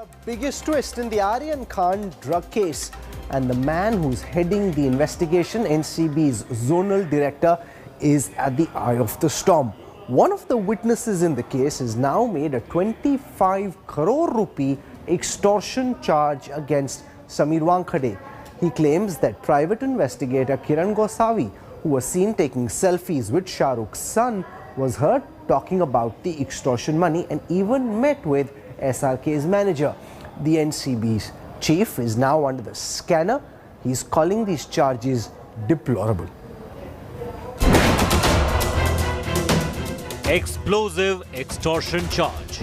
The biggest twist in the Aryan Khan drug case, and the man who's heading the investigation, NCB's zonal director, is at the eye of the storm. One of the witnesses in the case has now made a 25 crore rupee extortion charge against Sameer Wankhede. He claims that private investigator Kiran Gosavi, who was seen taking selfies with Shah Rukh's son, was heard talking about the extortion money and even met with SRK's manager. The NCB's chief is now under the scanner. He's calling these charges deplorable. Explosive extortion charge.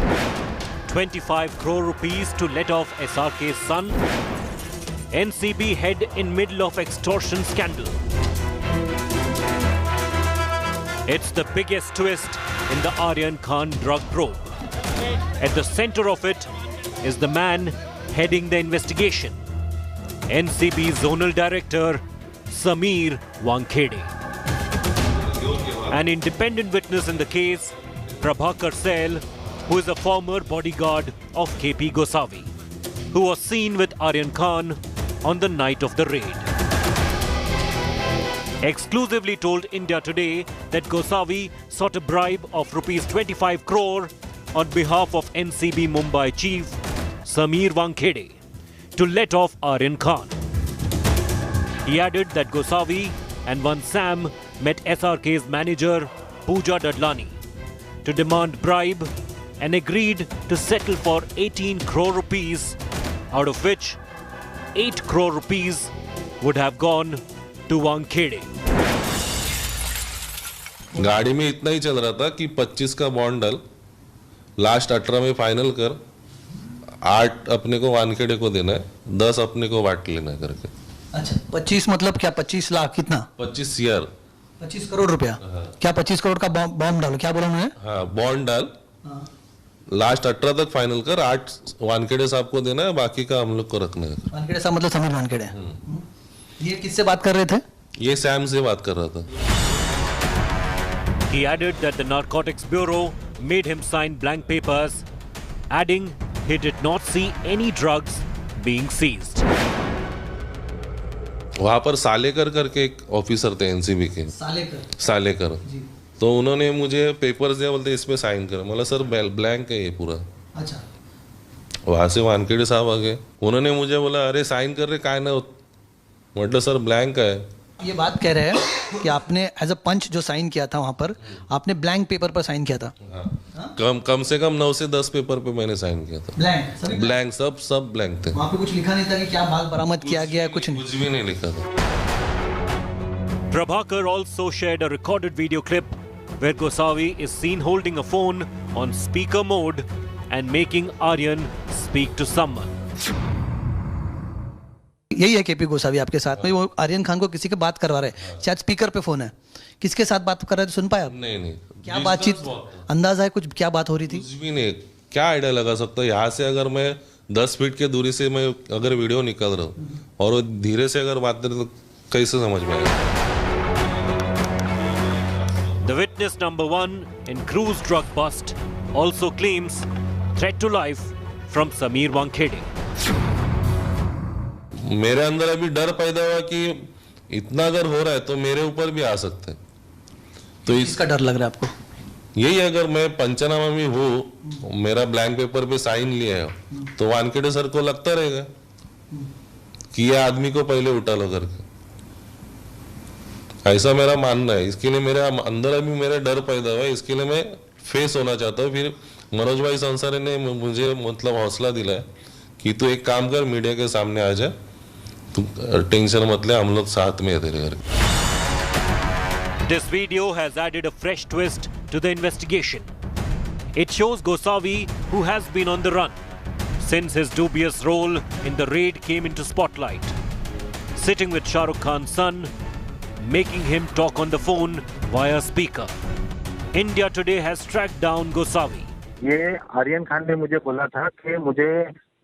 25 crore rupees to let off SRK's son. NCB head in middle of extortion scandal. It's the biggest twist in the Aryan Khan drug probe. At the center of it is the man heading the investigation, NCB zonal director Sameer Wankhede. An independent witness in the case, Prabhakar Sel, who is a former bodyguard of KP Gosavi, who was seen with Aryan Khan on the night of the raid. Exclusively told India Today that Gosavi sought a bribe of rupees 25 crore on behalf of NCB Mumbai chief Sameer Wankhede to let off Aryan Khan. He added that Gosavi and one Sam met SRK's manager Pooja Dadlani to demand bribe and agreed to settle for 18 crore rupees, out of which 8 crore rupees would have gone to Wankhede. गाड़ी में इतना ही चल रहा था कि 25 का bond डाल, last 18 में फाइनल कर, 8 अपने को वानखेड़े को देना है, 10 अपने को बांट लेना करके। अच्छा, 25 मतलब क्या? 25 लाख कितना? 25 CR, 25 करोड़ रुपया। क्या 25 करोड़ का बॉम्ब डालो? क्या बोला उन्होंने? हाँ, बॉन्ड डाल, लास्ट 18 तक फाइनल कर, 8 वानखेड़े साहब को देना है, बाकी का हम लोग को रखना है। वानखेड़े साहब मतलब समीर वानखेड़े। ये किससे बात कर रहे थे? ये सैम से बात कर रहा था। He added that the Narcotics Bureau made him sign blank papers, adding he did not see any drugs being seized. वहाँ पर सालेकर करके एक ऑफिसर थे NCB के। सालेकर। तो उन्होंने मुझे पेपर्स दिया, बोलते इसमें साइन कर। बोला सर ब्लैंक है ये पूरा। अच्छा। वहाँ से वानखेड़े साहब आ गए, उन्होंने मुझे बोला अरे साइन कर रहे काय ना, मतलब सर ब्लैंक है। ये बात कह रहे हैं कि आपने एज अ पंच जो साइन किया था वहाँ पर, आपने ब्लैंक पेपर पर साइन किया था। कम से कम 9 से 10 पेपर पे मैंने साइन किया था। ब्लैंक सब ब्लैंक थे। वहाँ पे कुछ लिखा नहीं था कि क्या माल बरामद किया गया है? कुछ भी नहीं लिखा था। Prabhakar also shared a recorded video clip where Gosavi is seen holding a phone on speaker mode and making Aryan speak to someone. यही है केपी गोसावी आपके साथ में, वो आर्यन खान को किसी के बात करवा रहे हैं, शायद स्पीकर पे फोन है। किसके साथ बात कर रहे थे, सुन पाए आप? नहीं। क्या बातचीत, अंदाजा है कुछ क्या बात हो रही थी? कुछ भी नहीं। क्या आइडिया लगा सकता? यहाँ से अगर मैं 10 फीट के दूरी से मैं अगर वीडियो निकल रहा हूँ और वो धीरे से अगर बात करें तो कैसे समझ में आएगा? The witness number 1 in Cruise drug bust also claims threat to life from Sameer Wankhede. मेरे अंदर अभी डर पैदा हुआ कि इतना अगर हो रहा है तो मेरे ऊपर भी आ सकते हैं। तो इसका डर लग रहा है आपको? यही अगर मैं पंचनामा में हूँ, मेरा ब्लैंक पेपर पे साइन लिया है, तो वानखेड़े सर को लगता रहेगा कि ये आदमी को पहले उठा लो करके। ऐसा मेरा मानना है। इसके लिए मेरे अंदर अभी मेरा डर पैदा हुआ है, इसके लिए मैं फेस होना चाहता हूँ। फिर मनोज भाई संसारी ने मुझे मतलब हौसला दिलाया कि तू एक काम कर, मीडिया के सामने आ जा, तू टेंशन मत ले, हम लोग साथ में है तेरे घर। This video has added a fresh twist to the investigation. It shows Gosavi, who has been on the run since his dubious role in the raid came into spotlight, sitting with Shah Rukh Khan's son, making him talk on the phone via speaker. India Today has tracked down Gosavi. ये आर्यन खान ने मुझे बोला था कि मुझे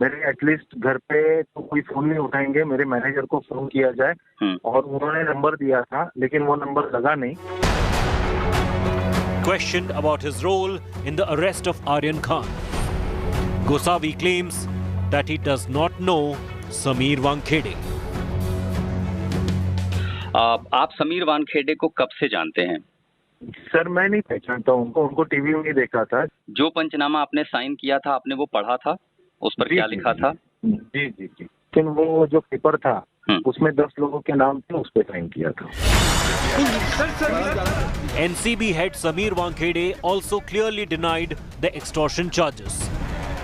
मेरे at least घर पे तो कोई फोन नहीं उठाएंगे, मेरे मैनेजर को फोन किया जाए, और उन्होंने नंबर दिया था लेकिन वो नंबर लगा नहीं। Questioned about his role in the arrest of Aryan Khan, Gosavi claims that he does not know Sameer Wankhede. आप समीर वानखेड़े को कब से जानते हैं? सर मैं नहीं पहचानता उनको टीवी में ही देखा था। जो पंचनामा आपने साइन किया था आपने वो पढ़ा था? उस पर क्या लिखा था? जी। लेकिन वो जो पेपर था उसमें 10 लोगों के नाम थे, उस पर साइन किया था। NCB head Sameer Wankhede also clearly denied the extortion charges,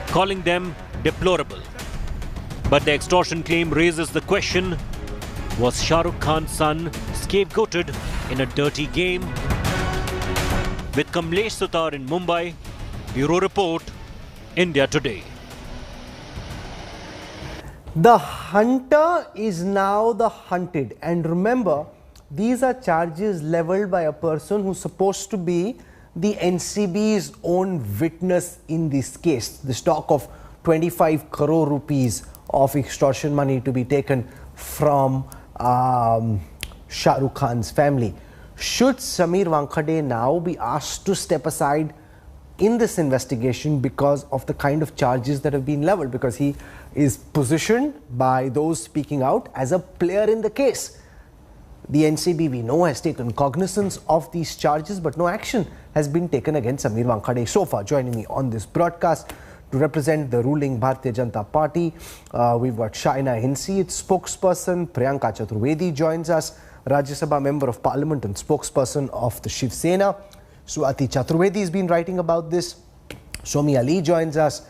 calling them deplorable. But the extortion claim raises the question, was Shah Rukh Khan's son scapegoated in a dirty game? With Kamlesh Sutar in Mumbai, Bureau Report, India Today. The hunter is now the hunted, and remember, these are charges leveled by a person who's supposed to be the NCB's own witness in this case. This talk of 25 crore rupees of extortion money to be taken from Shah Rukh Khan's family. Should Sameer Wankhede now be asked to step aside in this investigation because of the kind of charges that have been leveled, because he is positioned by those speaking out as a player in the case? The NCB, we know, has taken cognizance of these charges, but no action has been taken against Sameer Wankhede so far. Joining me on this broadcast to represent the ruling Bharatiya Janata Party, we've got Shaina Hinsi, its spokesperson. Priyanka Chaturvedi joins us, Rajya Sabha Member of Parliament and spokesperson of the Shiv Sena. Swati Chaturvedi has been writing about this. Somi Ali joins us.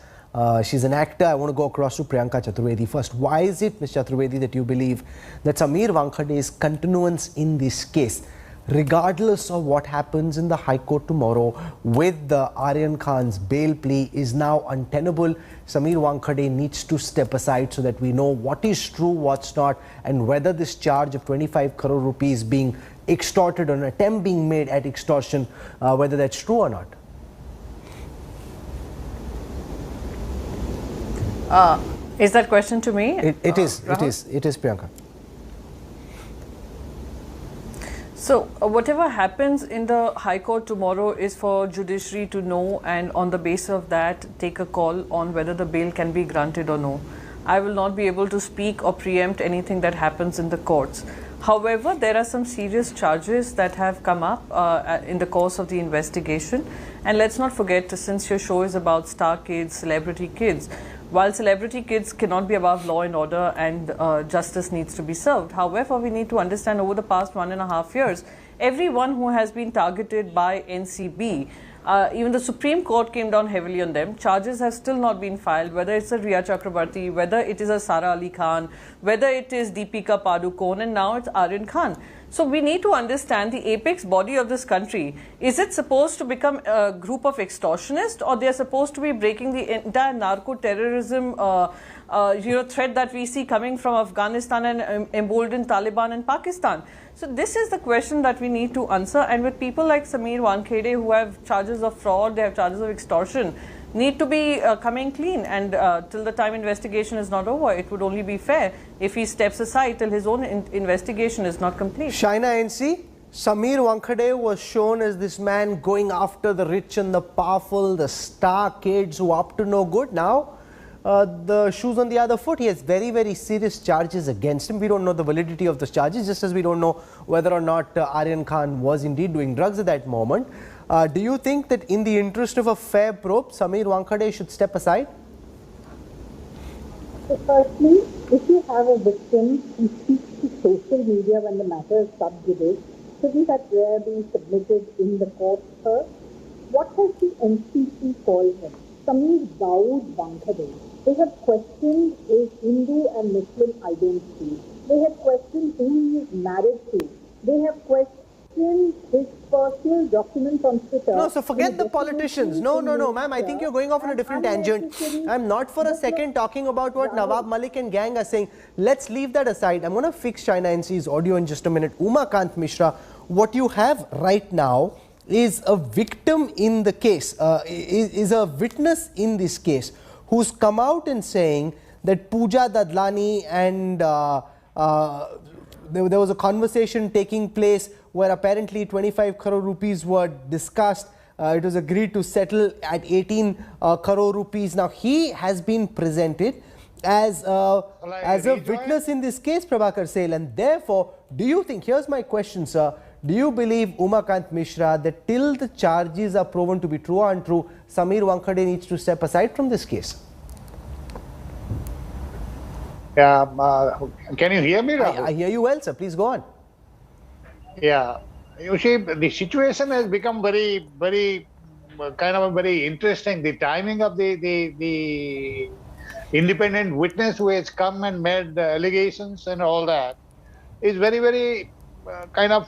She's an actor. I want to go across to Priyanka Chaturvedi first. Why is it, Ms. Chaturvedi, that you believe that Sameer Wankhede's continuance in this case, regardless of what happens in the High Court tomorrow with the Aryan Khan's bail plea, is now untenable? Sameer Wankhede needs to step aside so that we know what is true, what's not, and whether this charge of 25 crore rupees being extorted or an attempt being made at extortion, whether that's true or not. Is that question to me? It is, Priyanka. So, whatever happens in the High Court tomorrow is for judiciary to know, and on the basis of that take a call on whether the bail can be granted or no. I will not be able to speak or preempt anything that happens in the courts. However, there are some serious charges that have come up in the course of the investigation. And let's not forget, since your show is about star kids, celebrity kids, while celebrity kids cannot be above law and order and justice needs to be served. However, we need to understand over the past 1.5 years, everyone who has been targeted by NCB, even the Supreme Court came down heavily on them. Charges have still not been filed, whether it's a Riya Chakrabarti, whether it is a Sara Ali Khan, whether it is Deepika Padukone, and now it's Aryan Khan. So we need to understand the apex body of this country. Is it supposed to become a group of extortionists, or they are supposed to be breaking the entire narco-terrorism threat that we see coming from Afghanistan and emboldened Taliban and Pakistan? So this is the question that we need to answer. And with people like Sameer Wankhede, who have charges of fraud, they have charges of extortion, need to be coming clean, and till the time investigation is not over, it would only be fair if he steps aside till his own investigation is not complete. Shaina NC, Sameer Wankhede was shown as this man going after the rich and the powerful, the star kids who are up to no good. Now the shoe's on the other foot. He has very, very serious charges against him. We don't know the validity of those charges, just as we don't know whether or not Aryan Khan was indeed doing drugs at that moment. Do you think that in the interest of a fair probe, Sameer Wankhede should step aside? So firstly, if you have a victim who speaks to social media when the matter is sub judice, shouldn't that prayer be submitted in the court first? What has the NCC called him? Sameer Dawood Wankhede. They have questioned his Hindu and Muslim identity. They have questioned who he is married to. They have questioned his personal documents on Twitter. No, so forget the politicians. No, ma'am. I think you're going off on a different tangent. I'm not for a second talking about what Nawab Malik and gang are saying. Let's leave that aside. I'm going to fix Shaina NC's audio in just a minute. Umakant Mishra, what you have right now is a victim in the case, is a witness in this case, who's come out and saying that Pooja Dadlani and there was a conversation taking place where apparently 25 crore rupees were discussed. It was agreed to settle at 18 crore rupees. Now, he has been presented as a witness in this case, Prabhakar Sale, and therefore, do you think, here's my question, sir, do you believe Umakant Mishra that till the charges are proven to be true or untrue, Sameer Wankhede needs to step aside from this case? Yeah, can you hear me, Rahul? I hear you well, sir. Please go on. Yeah, you see, the situation has become very, very kind of very interesting. The timing of the independent witness who has come and made allegations and all that is very, very kind of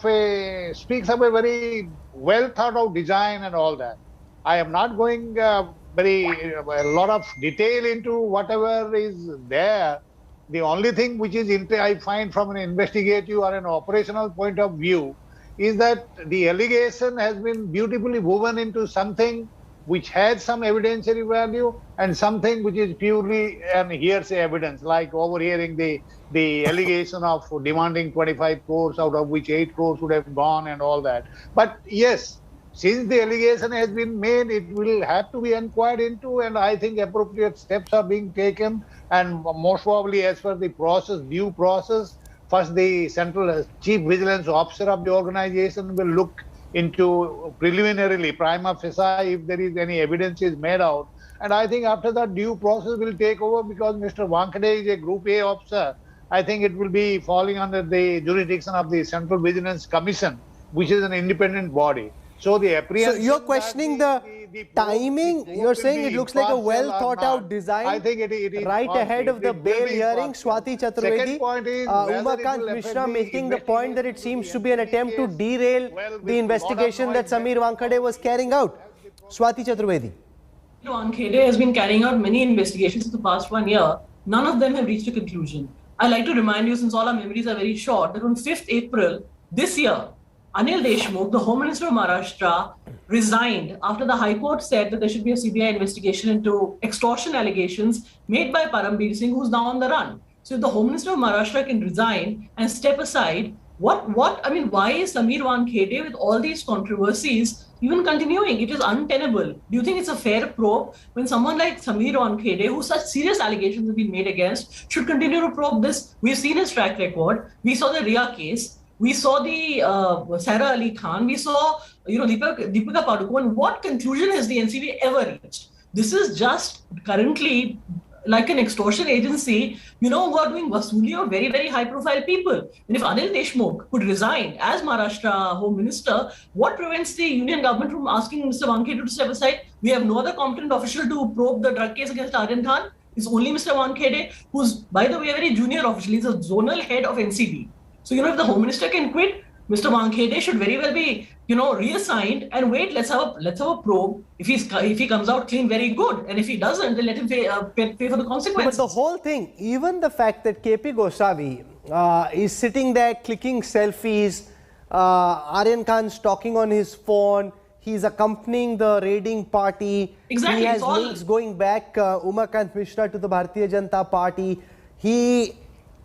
speaks of a very well thought out design and all that. I am not going a lot of detail into whatever is there. The only thing which is I find from an investigative or an operational point of view is that the allegation has been beautifully woven into something which has some evidentiary value and something which is purely an hearsay evidence, like overhearing the allegation of demanding 25 crores, out of which 8 crores would have gone and all that. But yes, since the allegation has been made, it will have to be inquired into, and I think appropriate steps are being taken. And most probably, as per the process, due process, first the central chief vigilance officer of the organization will look into preliminarily, prima facie, if there is any evidence is made out. And I think after that, due process will take over, because Mr. Wankhede is a Group A officer. I think it will be falling under the jurisdiction of the Central Vigilance Commission, which is an independent body. So the apprehension. So you're questioning the timing. You're saying it looks like a well thought out design. I think it is right ahead of the bail hearing. Swati Chaturvedi, Umakant Mishra making the point that it seems to be an attempt to derail the investigation that Sameer Wankhede was carrying out. Swati Chaturvedi. Wankhede has been carrying out many investigations in the past 1 year. None of them have reached a conclusion. I like to remind you, since all our memories are very short, that on 5th April this year, Anil Deshmukh, the Home Minister of Maharashtra, resigned after the High Court said that there should be a CBI investigation into extortion allegations made by Parambir Singh, who's now on the run. So if the Home Minister of Maharashtra can resign and step aside, why is Sameer Wankhede, with all these controversies, even continuing? It is untenable. Do you think it's a fair probe when someone like Sameer Wankhede, who such serious allegations have been made against, should continue to probe this? We've seen his track record. We saw the Riya case. We saw the Sarah Ali Khan. We saw, Deepika Padukone. What conclusion has the NCB ever reached? This is just currently like an extortion agency, who are doing vasuli of very, very high-profile people. And if Anil Deshmukh could resign as Maharashtra Home Minister, what prevents the union government from asking Mr. Wankhede to step aside? We have no other competent official to probe the drug case against Aryan Khan. It's only Mr. Wankhede, who's, by the way, a very junior official. He's a zonal head of NCB. So, if the Home Minister can quit, Mr. Wankhede should very well be, reassigned, and wait, let's have a probe. If he comes out clean, very good. And if he doesn't, then let him pay for the consequences. But the whole thing, even the fact that KP Gosavi is sitting there clicking selfies, Aryan Khan's talking on his phone, he's accompanying the raiding party. Exactly. He has links going back, Umakant Mishra, to the Bharatiya Janata Party. He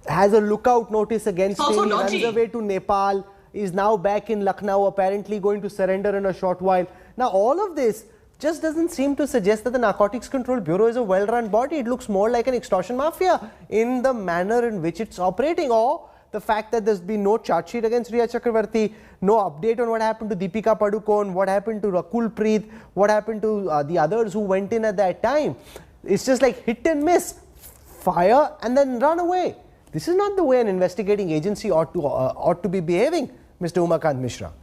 has a lookout notice against him. He runs away to Nepal, is now back in Lucknow, apparently going to surrender in a short while. Now, all of this just doesn't seem to suggest that the Narcotics Control Bureau is a well-run body. It looks more like an extortion mafia in the manner in which it's operating, or the fact that there's been no charge sheet against Riya Chakravarti, no update on what happened to Deepika Padukone, what happened to Rakul Preet, what happened to the others who went in at that time. It's just like hit and miss, fire and then run away. This is not the way an investigating agency ought to be behaving, Mr. Umakant Mishra.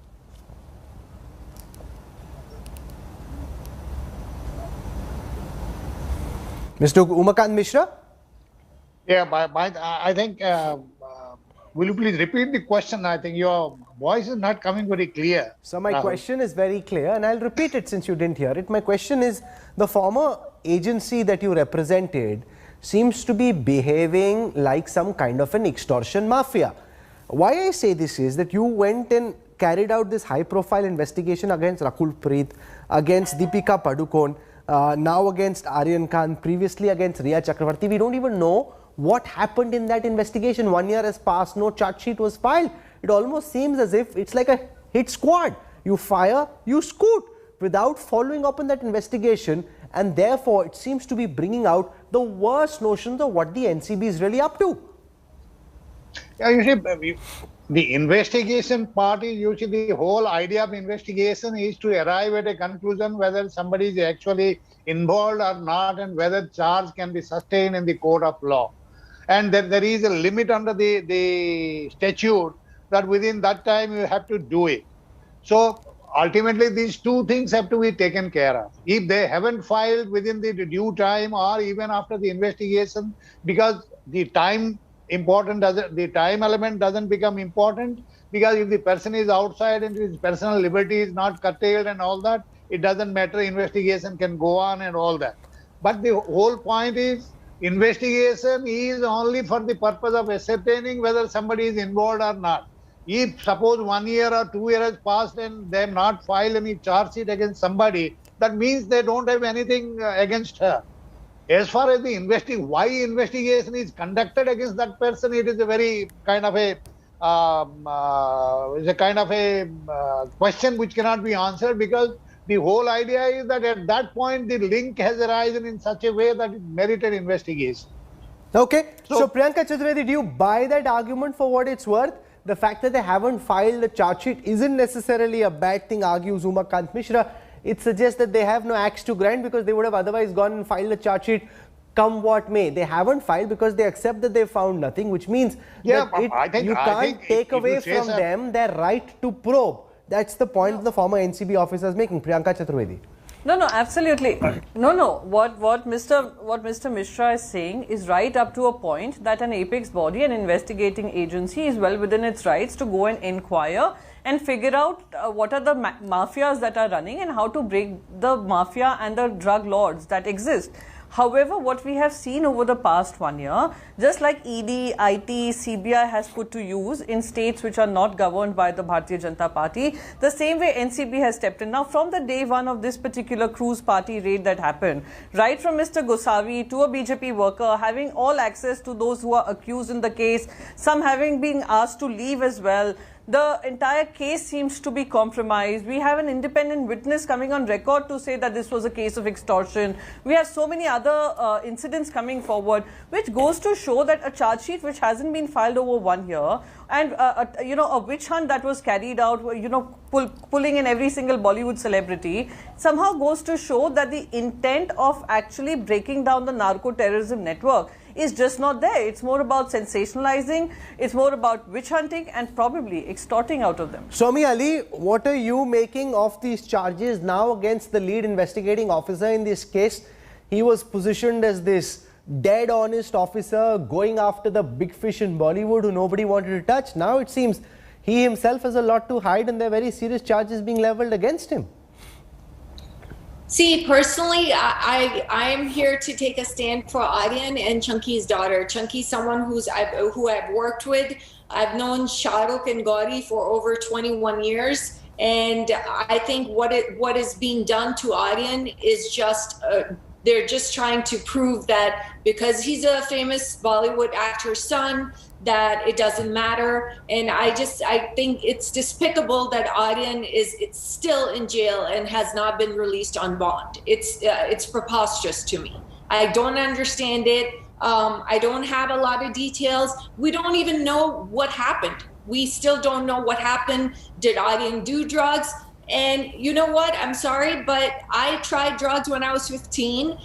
Mr. Umakant Mishra? Yeah, I think, will you please repeat the question? I think your voice is not coming very clear. So my question is very clear, and I'll repeat it since you didn't hear it. My question is, the former agency that you represented seems to be behaving like some kind of an extortion mafia. Why I say this is that you went and carried out this high-profile investigation against Rakul Preet, against Deepika Padukone, now against Aryan Khan, previously against Riya Chakravarti. We don't even know what happened in that investigation. 1 year has passed, no charge sheet was filed. It almost seems as if it's like a hit squad. You fire, you scoot, without following up on that investigation, and therefore it seems to be bringing out the worst notions of what the NCB is really up to. Yeah, you see, the investigation part is usually the whole idea of investigation is to arrive at a conclusion whether somebody is actually involved or not and whether charge can be sustained in the court of law. And then there is a limit under the statute that within that time you have to do it. So ultimately these two things have to be taken care of. If they haven't filed within the due time or even after the investigation, because the time element doesn't become important, because if the person is outside and his personal liberty is not curtailed and all that, it doesn't matter, investigation can go on and all that. But the whole point is, investigation is only for the purpose of ascertaining whether somebody is involved or not. If suppose 1 year or 2 years has passed and they have not filed any charge sheet against somebody, that means they don't have anything against her. As far as the why investigation is conducted against that person, it is a very kind of a question which cannot be answered, because the whole idea is that at that point the link has arisen in such a way that it merited investigation. Okay, so Priyanka Chaturvedi, do you buy that argument for what it's worth? The fact that they haven't filed a charge sheet isn't necessarily a bad thing, argues Umakant Mishra. It suggests that they have no axe to grind, because they would have otherwise gone and filed a charge sheet come what may. They haven't filed because they accept that they found nothing, which means that you can't take away from them their right to probe. That's the point the former NCB officer is making. Priyanka Chaturvedi. No, absolutely. No. What Mr. Mishra is saying is right up to a point that an apex body, an investigating agency, is well within its rights to go and inquire and figure out what are the mafias that are running and how to break the mafia and the drug lords that exist. However, what we have seen over the past 1 year, just like ED, IT, CBI has put to use in states which are not governed by the Bharatiya Janata Party, the same way NCB has stepped in. Now, from the day one of this particular cruise party raid that happened, right from Mr. Gosavi to a BJP worker, having all access to those who are accused in the case, some having been asked to leave as well, the entire case seems to be compromised. We have an independent witness coming on record to say that this was a case of extortion. We have so many other incidents coming forward, which goes to show that a charge sheet which hasn't been filed over 1 year, and a witch hunt that was carried out, pulling in every single Bollywood celebrity, somehow goes to show that the intent of actually breaking down the narco-terrorism network is just not there. It's more about sensationalizing, it's more about witch hunting and probably extorting out of them. Somi Ali, what are you making of these charges now against the lead investigating officer in this case? He was positioned as this dead honest officer going after the big fish in Bollywood who nobody wanted to touch. Now it seems he himself has a lot to hide and there are very serious charges being leveled against him. See, personally, I'm here to take a stand for Aryan and Chunky's daughter. Chunky's someone who I've worked with. I've known Shahrukh and Gauri for over 21 years. And I think what is being done to Aryan is just, they're just trying to prove that because he's a famous Bollywood actor's son, that it doesn't matter. And I think it's despicable that Aryan is still in jail and has not been released on bond. It's preposterous to me. I don't understand it. I don't have a lot of details. We don't even know what happened. We still don't know what happened. Did Aryan do drugs? And you know what? I'm sorry, but I tried drugs when I was 15.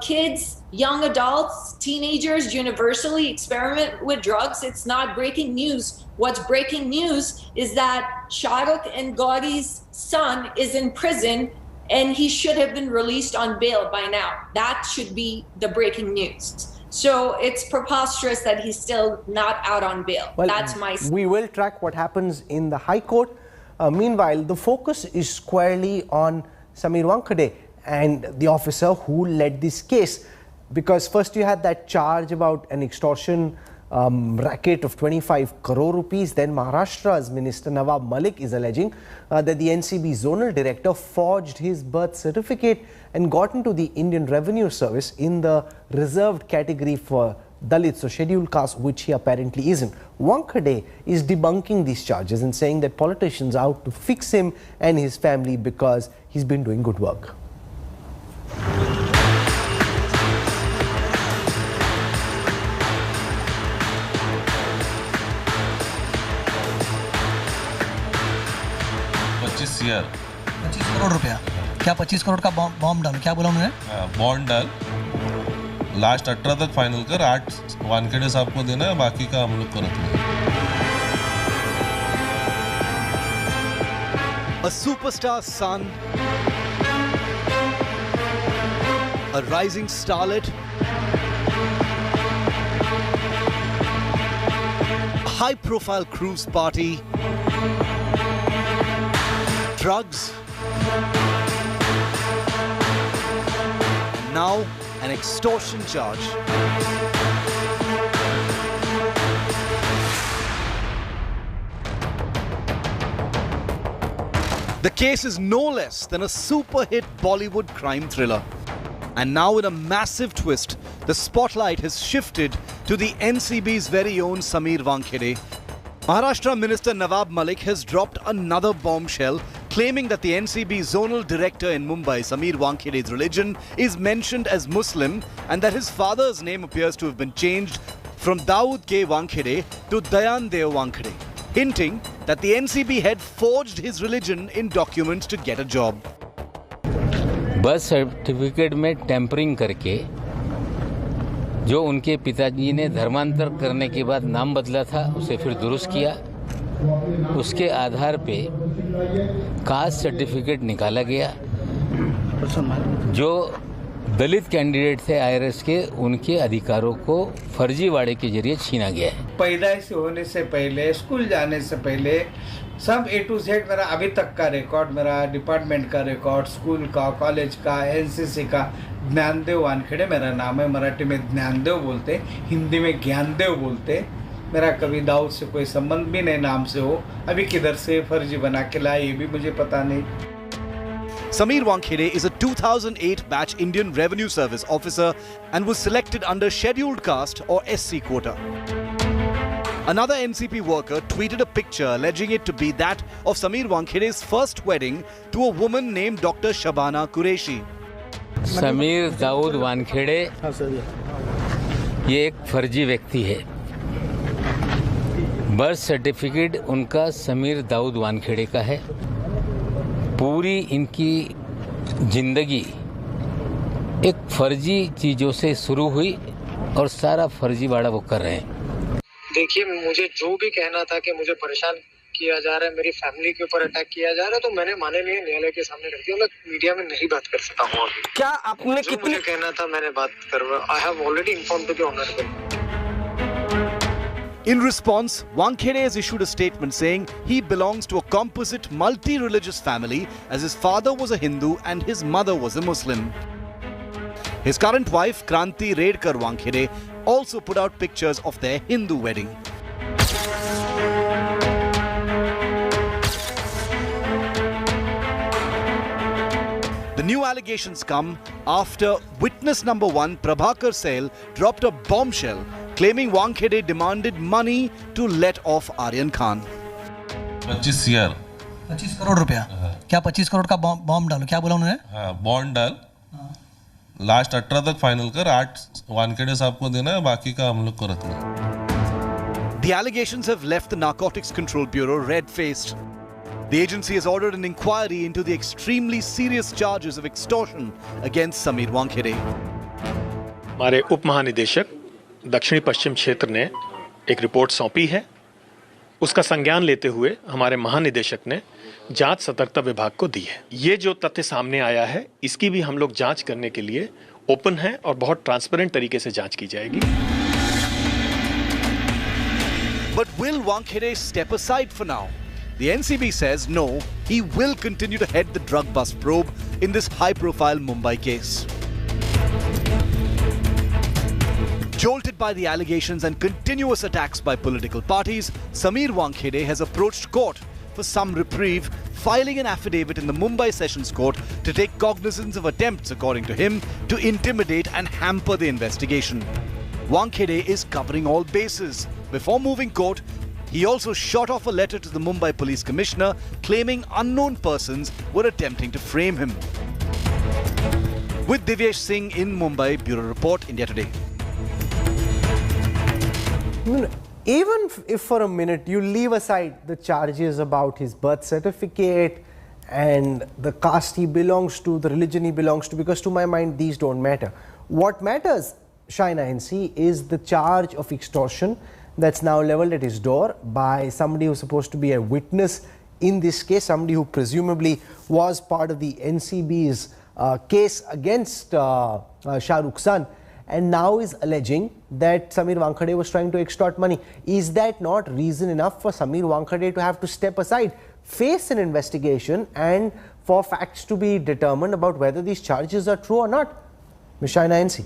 Kids, young adults, teenagers universally experiment with drugs. It's not breaking news. What's breaking news is that Shahrukh and Gauri's son is in prison and he should have been released on bail by now. That should be the breaking news. So it's preposterous that he's still not out on bail. Well, that's my... We will track what happens in the High Court. Meanwhile, the focus is squarely on Sameer Wankhede and the officer who led this case. Because first you had that charge about an extortion racket of 25 crore rupees. Then Maharashtra's Minister Nawab Malik is alleging that the NCB zonal director forged his birth certificate and got into the Indian Revenue Service in the reserved category for Dalits or scheduled caste, which he apparently isn't. Wankhede is debunking these charges and saying that politicians are out to fix him and his family because he's been doing good work. Year. 25 crore रुपया। क्या 25 करोड़ का bomb डालो? क्या बोला उन्होंने? Bond डाल, last 18 तक final कर, 8 वानखेड़े साहब को देना है, बाकी का हम लोग करते हैं। A superstar son, a rising starlet, a high-profile cruise party, drugs, and now an extortion charge. The case is no less than a super hit Bollywood crime thriller. And now in a massive twist, the spotlight has shifted to the NCB's very own Sameer Wankhede. Maharashtra Minister Nawab Malik has dropped another bombshell, claiming that the NCB zonal director in Mumbai, Sameer Wankhede's religion, is mentioned as Muslim and that his father's name appears to have been changed from Dawood K. Wankhede to Dayan Dev Wankhede, hinting that the NCB had forged his religion in documents to get a job. Birth certificate में tampering करके जो उनके पिताजी ने धर्मांतर करने के बाद नाम बदला था उसे फिर दुरुस्त किया, उसके आधार पे कास्ट सर्टिफिकेट निकाला गया। जो दलित कैंडिडेट थे आईआरएस के, उनके अधिकारों को फर्जीवाड़े के जरिए छीना गया है। पैदाइश होने से पहले, स्कूल जाने से पहले सब A to Z मेरा अभी तक का रिकॉर्ड, मेरा डिपार्टमेंट का रिकॉर्ड, स्कूल का, कॉलेज का, एनसीसी का, ज्ञानदेव वानखेड़े मेरा नाम है। मराठी में ज्ञानदेव बोलते, हिंदी में ज्ञानदेव बोलते। मेरा कभी दाऊद से कोई संबंध भी नहीं नाम से हो। अभी किधर से फर्जी बना के लाए ये भी मुझे पता नहीं। Sameer Wankhede is a 2008 batch Indian Revenue Service officer and was selected under Scheduled Caste or SC quota. Another NCP worker tweeted a picture alleging it to be that of Sameer Wankhede's first wedding to a woman named Dr. Shabana Qureshi. Sameer Dawood Wankhede ये एक फर्जी व्यक्ति है। Birth certificate उनका समीर दाऊद वानखेड़े का है। पूरी इनकी जिंदगी एक फर्जी चीज़ों से शुरू हुई और सारा फर्जीवाड़ा वो कर रहे हैं। देखिए, मुझे जो भी कहना था कि मुझे परेशान किया जा रहा है, मेरी फैमिली के ऊपर अटैक किया जा रहा है, तो मैंने माननीय न्यायालय के सामने रख दिया। मैं मीडिया में नहीं बात कर सकता हूँ अभी। क्या आपने कितनी मुझे कहना था मैंने बात कर, I have already informed to the honourable. In response, Wankhede has issued a statement saying he belongs to a composite multi-religious family as his father was a Hindu and his mother was a Muslim. His current wife, Kranti Redkar Wankhede, also put out pictures of their Hindu wedding. The new allegations come after witness number 1, Prabhakar Sale, dropped a bombshell claiming Wankhede demanded money to let off Aryan Khan. 25 crore रुपया। क्या 25 करोड़ का bomb डालो? क्या बोला उन्होंने? Bond डाल, last 18 तक final कर, 8 वानखेड़े साहब को देना है, बाकी का हम लोग करते हैं। The allegations have left the Narcotics Control Bureau red-faced. The agency has ordered an inquiry into the extremely serious charges of extortion against Sameer Wankhede. हमारे उप महानिदेशक दक्षिणी पश्चिम क्षेत्र ने एक रिपोर्ट सौंपी है। उसका संज्ञान लेते हुए हमारे महानिदेशक ने जांच सतर्कता विभाग को दी है। ये जो तथ्य सामने आया है, इसकी भी हम लोग जांच करने के लिए ओपन है और बहुत ट्रांसपेरेंट तरीके से जांच की जाएगी। But will Wankhede step aside for now? The NCB says no, he will continue to head the drug bust probe in this high-profile Mumbai case. Jolted by the allegations and continuous attacks by political parties, Sameer Wankhede has approached court for some reprieve, filing an affidavit in the Mumbai Sessions Court to take cognizance of attempts, according to him, to intimidate and hamper the investigation. Wankhede is covering all bases. Before moving court, he also shot off a letter to the Mumbai Police Commissioner claiming unknown persons were attempting to frame him. With Divyesh Singh in Mumbai, Bureau Report, India Today. Even if for a minute you leave aside the charges about his birth certificate and the caste he belongs to, the religion he belongs to, because to my mind these don't matter. What matters, Shaina NC, is the charge of extortion that's now leveled at his door by somebody who's supposed to be a witness in this case, somebody who presumably was part of the NCBs case against Shah Rukh's son, and now is alleging that Sameer Wankhede was trying to extort money. Is that not reason enough for Sameer Wankhede to have to step aside, face an investigation, and for facts to be determined about whether these charges are true or not? Ms. Shaina NC.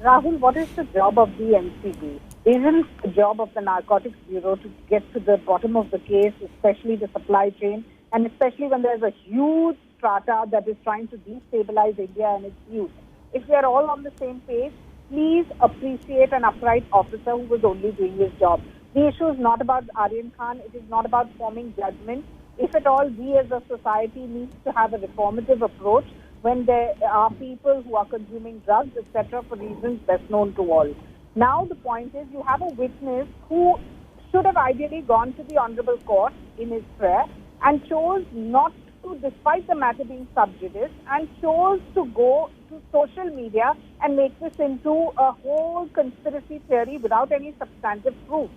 Rahul, what is the job of the NCB? Isn't the job of the Narcotics Bureau to get to the bottom of the case, especially the supply chain, and especially when there's a huge strata that is trying to destabilize India and its youth? If we are all on the same page, please appreciate an upright officer who was only doing his job. The issue is not about Aryan Khan. It is not about forming judgment. If at all, we as a society need to have a reformative approach when there are people who are consuming drugs, etc., for reasons best known to all. Now the point is, you have a witness who should have ideally gone to the Honorable Court in his prayer and chose not to, despite the matter being sub judice, and chose to go to social media and make this into a whole conspiracy theory without any substantive proof.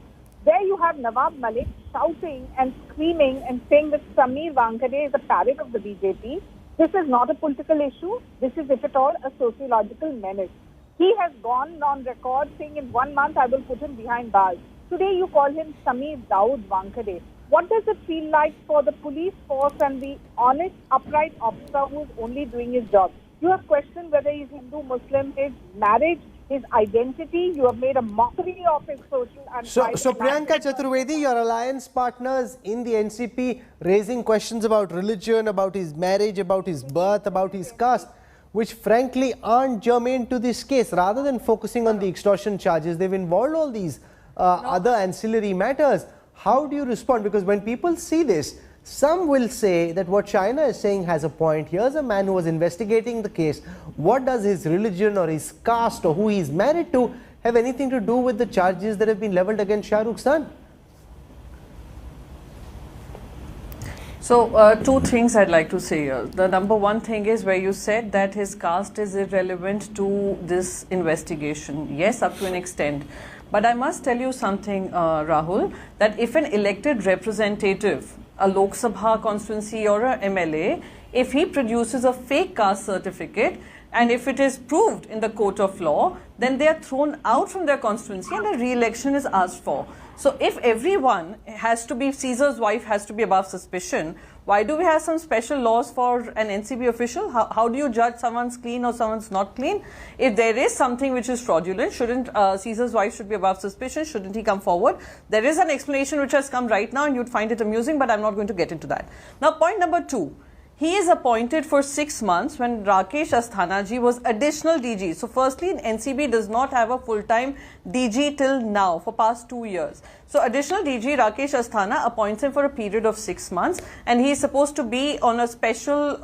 There you have Nawab Malik shouting and screaming and saying that Sameer Wankhede is a parrot of the BJP. This is not a political issue. This is, if at all, a sociological menace. He has gone on record saying in 1 month I will put him behind bars. Today you call him Sameer Daud Wankhede. What does it feel like for the police force and the honest, upright officer who is only doing his job? You have questioned whether he's Hindu, Muslim, his marriage, his identity. You have made a mockery of his social and So Priyanka Chaturvedi, your alliance partners in the NCP raising questions about religion, about his marriage, about his birth, about his caste, which frankly aren't germane to this case. Rather than focusing on the extortion charges, they've involved all these other ancillary matters. How do you respond? Because when people see this, some will say that what Shaina is saying has a point. Here's a man who was investigating the case. What does his religion or his caste or who he's married to have anything to do with the charges that have been leveled against Shah Rukh's son? So, two things I'd like to say here. The number one thing is where you said that his caste is irrelevant to this investigation. Yes, up to an extent. But I must tell you something, Rahul, that if an elected representative, a Lok Sabha constituency or a MLA, if he produces a fake caste certificate and if it is proved in the court of law, then they are thrown out from their constituency and a re-election is asked for. So if everyone has to be, Caesar's wife has to be above suspicion, why do we have some special laws for an NCB official? How do you judge someone's clean or someone's not clean? If there is something which is fraudulent, shouldn't Caesar's wife should be above suspicion? Shouldn't he come forward? There is an explanation which has come right now and you'd find it amusing, but I'm not going to get into that. Now, point number two. He is appointed for 6 months when Rakesh Asthana ji was additional DG. So firstly, NCB does not have a full-time DG till now for past 2 years. So additional DG Rakesh Asthana appoints him for a period of 6 months and he is supposed to be on a special,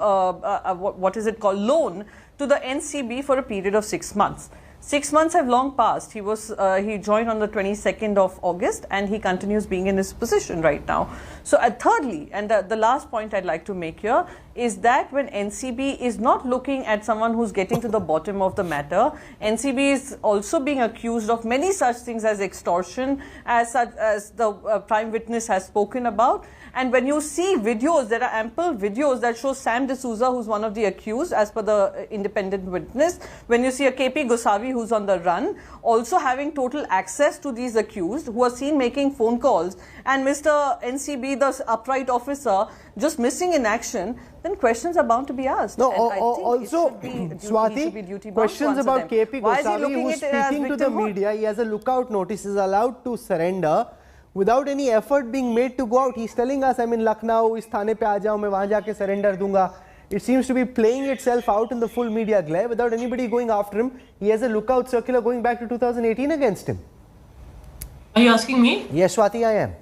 what is it called, loan to the NCB for a period of 6 months. 6 months have long passed. He joined on the 22nd of August and he continues being in his position right now. So thirdly, and the last point I'd like to make here is that when NCB is not looking at someone who's getting to the bottom of the matter, NCB is also being accused of many such things as extortion, as the prime witness has spoken about. And when you see videos, there are ample videos that show Sam D'Souza, who's one of the accused, as per the independent witness. When you see a KP Gosavi, who's on the run, also having total access to these accused, who are seen making phone calls, and Mr. NCB, the upright officer, just missing in action, then questions are bound to be asked. No, also, Swati, questions about KP Gosavi, who's speaking to the media. He has a lookout notice, is allowed to surrender without any effort being made to go out. He's telling us, I'm in Lucknow, is thane pe aa jao, main wahan jaake surrender dunga. It seems to be playing itself out in the full media glare without anybody going after him. He has a lookout circular going back to 2018 against him. Are you asking me? Yes, Swati, I am.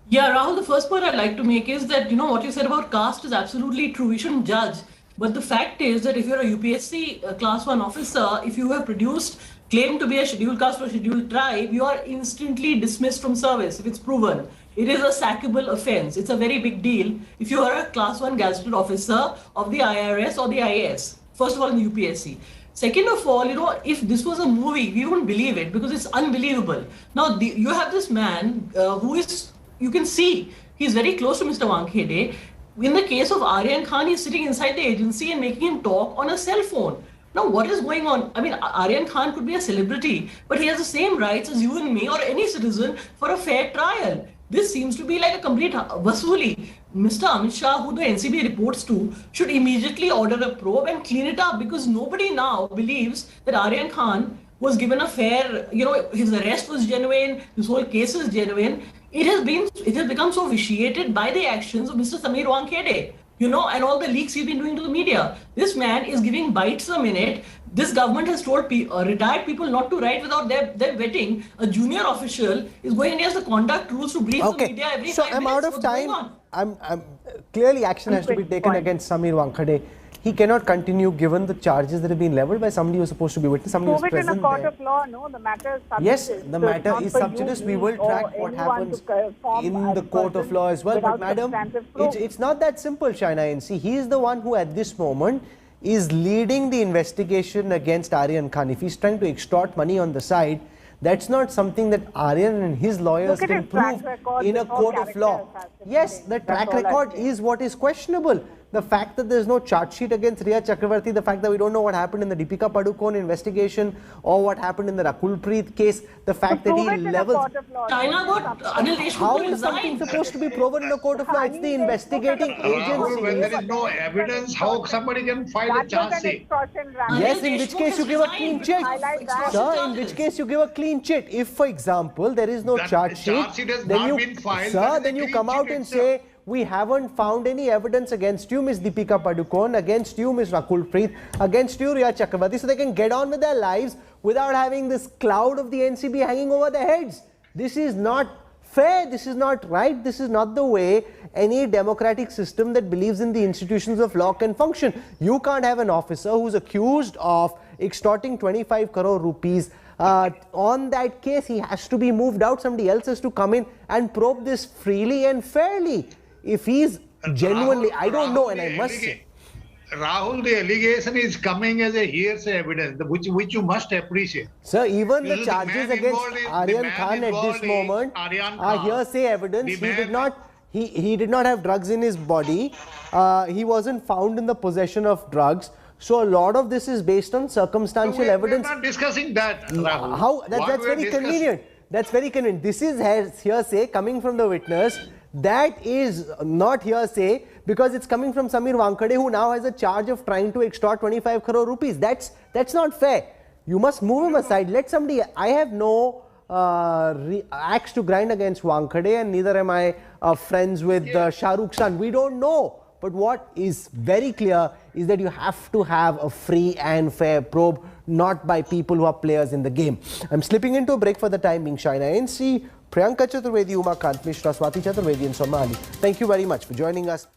Yeah, Rahul, the first point I'd like to make is that, what you said about caste is absolutely true. We shouldn't judge. But the fact is that if you're a UPSC class 1 officer, if you have produced claim to be a scheduled caste or scheduled tribe, you are instantly dismissed from service if it's proven. It is a sackable offense. It's a very big deal if you are a class 1 gazetted officer of the IRS or the IAS. First of all, in the UPSC. Second of all, if this was a movie, we wouldn't believe it because it's unbelievable. Now, you have this man who is, you can see, he's very close to Mr. Wankhede. In the case of Aryan Khan, he's sitting inside the agency and making him talk on a cell phone. Now, what is going on? I mean, Aryan Khan could be a celebrity, but he has the same rights as you and me or any citizen for a fair trial. This seems to be like a complete vasuli. Mr. Amit Shah, who the NCB reports to, should immediately order a probe and clean it up because nobody now believes that Aryan Khan was given a fair, his arrest was genuine, this whole case is genuine. It has become so vitiated by the actions of Mr. Sameer Wankhede, and all the leaks he's been doing to the media. This man is giving bites a minute. This government has told retired people not to write without their vetting. A junior official is going against the conduct rules to brief the media every 5 minutes. So I'm out of time. I'm clearly action has to be taken against Sameer Wankhede. He cannot continue given the charges that have been leveled by somebody who is supposed to be witness, somebody who is present in a court of law, no, the matter is sub Yes, judice. the matter is sub judice. We will track what happens in the court of law as well. But madam, it's not that simple, Shaina NC. He is the one who at this moment is leading the investigation against Aryan Khan. If he's trying to extort money on the side, that's not something that Aryan and his lawyers can prove in a court of law. Yes, the track record is what is questionable. The fact that there is no charge sheet against Riya Chakravarti, the fact that we don't know what happened in the Deepika Padukone investigation or what happened in the Rahul Preet case, the fact that he levels... China got Anil Deshmukh How is something supposed to be proven in a court of law? It's the investigating agency. When there is no evidence, how somebody can file a charge sheet? Yes, in which case you give a clean chit. Sir, in which case you give a clean chit. If, for example, there is no charge sheet, then you come out and say, we haven't found any evidence against you, Ms. Deepika Padukone, against you, Ms. Rahul Preet, against you, Riya Chakravarti, so they can get on with their lives without having this cloud of the NCB hanging over their heads. This is not fair, this is not right, this is not the way any democratic system that believes in the institutions of law can function. You can't have an officer who's accused of extorting 25 crore rupees. On that case, he has to be moved out. Somebody else has to come in and probe this freely and fairly. If he's genuinely, I don't know, and I must say. Rahul, the allegation is coming as a hearsay evidence, which you must appreciate. Sir, even the charges against Aryan Khan at this moment are hearsay evidence. He did not have drugs in his body. He wasn't found in the possession of drugs. So a lot of this is based on circumstantial evidence. We're not discussing that, Rahul. How? That's very convenient. That's very convenient. This is hearsay coming from the witness. That is not hearsay because it's coming from Sameer Wankhede, who now has a charge of trying to extort 25 crore rupees. That's not fair. You must move him aside. Let somebody... I have no axe to grind against Wankhede, and neither am I friends with Shah Rukh's son. We don't know. But what is very clear is that you have to have a free and fair probe, not by people who are players in the game. I'm slipping into a break for the time being. Shaina NC, Priyanka Chaturvedi, Umakant Mishra, Swati Chaturvedi and Somali. Thank you very much for joining us.